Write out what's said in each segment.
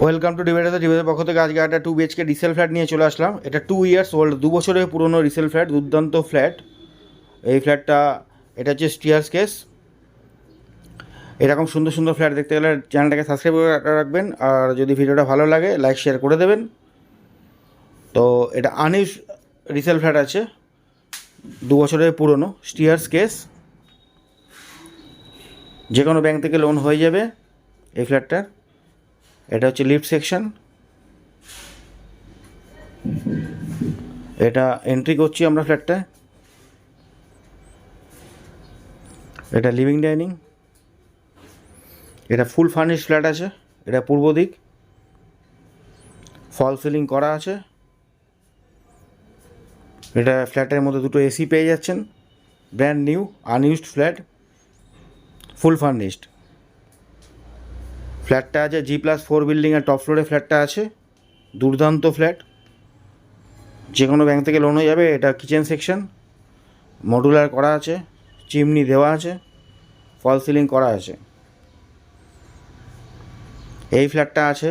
Welcome to ডিবেটার পক্ষ থেকে আজকে একটা 2 BHK রিসেল ফ্ল্যাট নিয়ে চলে আসলাম। এটা 2 ইয়ার্স ওল্ড, 2 বছরের পুরনো রিসেল ফ্ল্যাট, দুর্দান্ত ফ্ল্যাট। এই ফ্ল্যাটটা এটা হচ্ছে স্টিয়ার্স কেস। এরকম সুন্দর সুন্দর ফ্ল্যাট দেখতে গেলে চ্যানেলটাকে সাবস্ক্রাইব করে রাখবেন, আর যদি ভিডিওটা ভালো লাগে লাইক শেয়ার করে দেবেন। তো এটা আনইউজ রিসেল ফ্ল্যাট আছে, 2 বছরের পুরনো, স্টিয়ার্স কেস। যে কোনো ব্যাংক থেকে লোন হয়ে যাবে এই ফ্ল্যাটটার। এটা হচ্ছে লিফট সেকশন। এটা এন্ট্রি করছি আমরা ফ্ল্যাটটায়। এটা লিভিং ডাইনিং। এটা ফুল ফার্নিশ ফ্ল্যাট আছে। এটা পূর্ব দিক, ফল সিলিং করা আছে। এটা ফ্ল্যাটের মধ্যে দুটো এসি পেয়ে যাচ্ছেন। ব্র্যান্ড নিউ আনইউজড ফ্ল্যাট, ফুল ফার্নিশড। ফ্ল্যাটটা আছে G+4 বিল্ডিংয়ের টপ ফ্লোরে ফ্ল্যাটটা আছে। দুর্দান্ত ফ্ল্যাট, যে কোনো ব্যাংক থেকে লোন হয়ে যাবে। এটা কিচেন সেকশন, মডুলার করা আছে, চিমনি দেওয়া আছে, ফল সিলিং করা আছে। এই ফ্ল্যাটটা আছে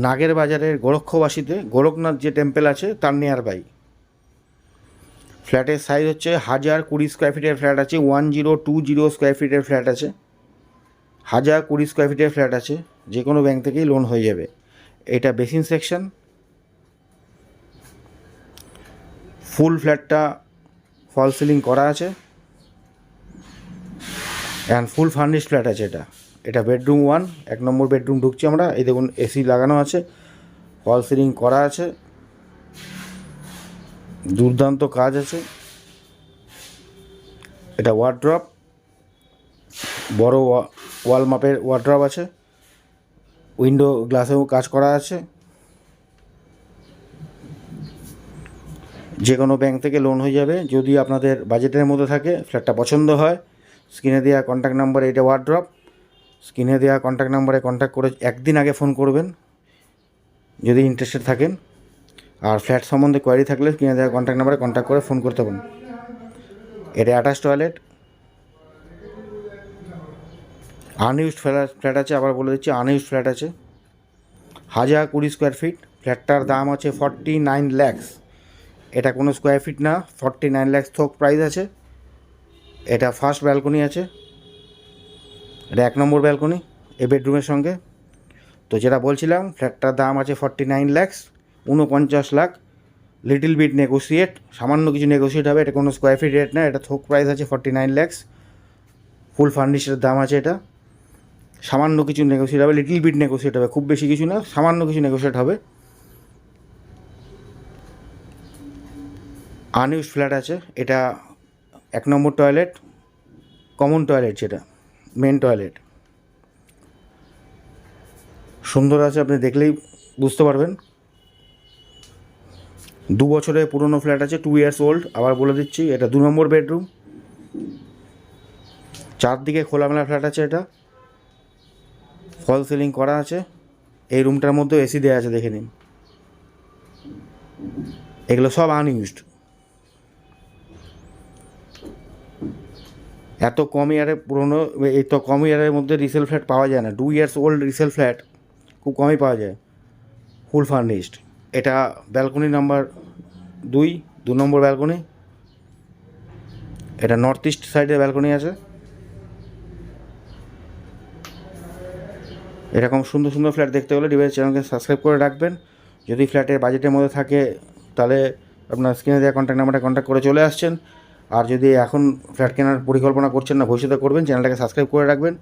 নাগের বাজারের গোরক্ষবাসীতে, গোরখনাথ যে টেম্পল আছে তার নিয়ার বাই। ফ্ল্যাটের সাইজ হচ্ছে 1020 স্কোয়ার ফিটের ফ্ল্যাট আছে। 1020 স্কোয়ার ফিটের ফ্ল্যাট আছে, 1020 স্কোয়ার ফিটের ফ্ল্যাট আছে। যে কোনো ব্যাংক থেকেই লোন হয়ে যাবে। এটা বেসিন সেকশন। ফুল ফ্ল্যাটটা ফল সিলিং করা আছে অ্যান্ড ফুল ফার্নিশড ফ্ল্যাট আছে। এটা বেডরুম 1, 1 নম্বর বেডরুম ঢুকছি আমরা। এই দেখুন এসি লাগানো আছে, ফল সিলিং করা আছে, দুর্দান্ত কাজ আছে। এটা ওয়ার্ড্রপ, বড় ওয়াল মাপের ওয়ার্ড্রপ আছে। উইন্ডো গ্লাসেও কাজ করা আছে। যে কোনো ব্যাংক থেকে লোন হয়ে যাবে যদি আপনাদের বাজেটের মধ্যে থাকে, ফ্ল্যাটটা পছন্দ হয়। স্ক্রিনে দেওয়া কন্ট্যাক্ট নাম্বারে, এটা ওয়ার্ড্রপ, স্ক্রিনে দেওয়া কন্ট্যাক্ট নাম্বারে কন্ট্যাক্ট করে একদিন আগে ফোন করবেন যদি ইন্টারেস্টেড থাকেন। আর ফ্ল্যাট সম্বন্ধে কোয়ারি থাকলে স্ক্রিনে দেওয়া কন্ট্যাক্ট নাম্বারে কন্ট্যাক্ট করে ফোন করতে পারেন। এটা অ্যাটাচ টয়লেট, আনইউজড ফ্ল্যাট আছে। আবার বলে দিচ্ছি আনইউজড ফ্ল্যাট আছে, 1020 স্কোয়ার ফিট। ফ্ল্যাটটার দাম আছে 49 lakhs। এটা কোনো স্কোয়ার ফিট না, 49 lakhs থোক প্রাইস আছে। এটা ফার্স্ট ব্যালকনি আছে, এটা 1 নম্বর ব্যালকনি এই বেডরুমের সঙ্গে। তো যেটা বলছিলাম, ফ্ল্যাটটার দাম আছে 49 lakhs, 49 lakh. Little bit negotiate, সামান্য কিছু নেগোসিয়েট হবে। এটা কোনো স্কোয়ার ফিট রেট না, এটা থোক প্রাইস আছে 49 lakhs। ফুল ফার্নিশের দাম আছে এটা। সামান্য কিছু নেগোসিয়েট হবে, লিটল বিট নেগোসিয়েট হবে, খুব বেশি কিছু না, সামান্য কিছু নেগোসিয়েট হবে। আনইউজড ফ্ল্যাট আছে। এটা 1 নম্বর টয়লেট, কমন টয়লেট, যেটা মেন টয়লেট সুন্দর আছে, আপনি দেখলেই বুঝতে পারবেন। 2 বছরের পুরনো ফ্ল্যাট আছে, 2 ইয়ার্স ওল্ড। আবার বলে দিচ্ছি, এটা 2 নম্বর বেডরুম, চারদিকে খোলামেলা ফ্ল্যাট আছে। এটা ফল সিলিং করা আছে। এই রুমটার মধ্যে এসি দেওয়া আছে, দেখে নিন। এগুলো সব আনইউজড। এত কম ইয়ারে পুরনো, এই তো কম ইয়ারের মধ্যে রিসেল ফ্ল্যাট পাওয়া যায় না। 2 ইয়ার্স ওল্ড রিসেল ফ্ল্যাট খুব কমই পাওয়া যায়, ফুল ফার্নিশড। এটা ব্যালকনি নাম্বার 2 নম্বর ব্যালকনি। এটা নর্থ ইস্ট সাইডে ব্যালকনি আছে। এরকম সুন্দর সুন্দর ফ্ল্যাট দেখতে হলে ডিভাইস চ্যানেলকে সাবস্ক্রাইব করে রাখবেন। যদি ফ্ল্যাটের বাজেটের মধ্যে থাকে তাহলে আপনার স্ক্রিনে দেওয়া কন্ট্যাক্ট নাম্বারে কন্ট্যাক্ট করে চলে আসছেন। আর যদি এখন ফ্ল্যাট কেনার পরিকল্পনা করছেন না, ভবিষ্যতে করবেন, চ্যানেলটাকে সাবস্ক্রাইব করে রাখবেন।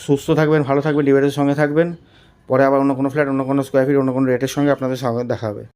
সুস্থ থাকবেন, ভালো থাকবেন, ডিভাইসের সঙ্গে থাকবেন। পরে আবার অন্য কোনো ফ্ল্যাট, অন্য কোনো স্কোয়ার ফিট, অন্য কোনো রেটের সঙ্গে আপনাদের সঙ্গে দেখা হবে।